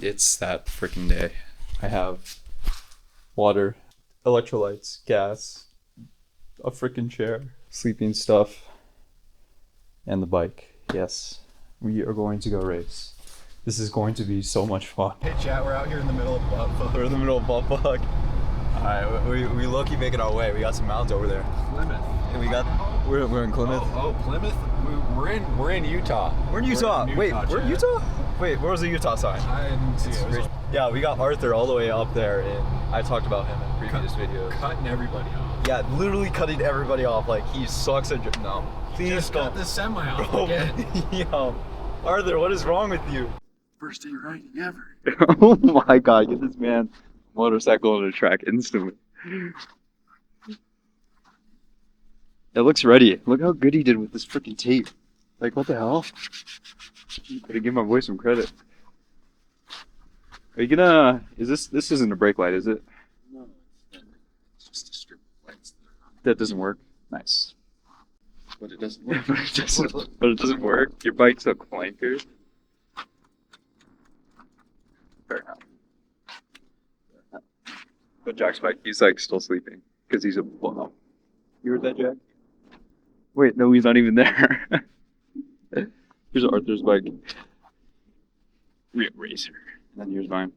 It's that freaking day. I have water, electrolytes, gas, a freaking chair, sleeping stuff, and the bike. Yes, we are going to go race. This is going to be so much fun. Hey chat, we're out here in the middle of Butt. We're in the middle of Bumbug. Alright, we low-key making our way. We got some mountains over there. Plymouth. And we're in Plymouth. Oh, Plymouth. We're in Utah. We're in Utah. Wait, we're in Utah? Wait, where was the Utah sign? I didn't see it. Yeah, we got Arthur all the way up there, and I talked about him in previous videos. Cutting everybody off. Yeah, literally cutting everybody off. Like, he sucks at no. Please Just don't. cut the semi off again. Yo, Arthur, what is wrong with you? First day riding ever. Oh my god, get this man motorcycle on the track instantly. It looks ready. Look how good he did with this freaking tape. Like, what the hell? Gotta give my boy some credit. Are you gonna... This isn't a brake light, is it? No, it's just a strip of lights. That doesn't work. Nice. But it doesn't work. But it doesn't work. Your bike's a clanker. Fair enough. But Jack's bike, he's like still sleeping because he's a bum. You heard that, Jack? Wait, no, he's not even there. Here's Arthur's bike. Racer. And then here's mine.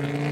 Bye.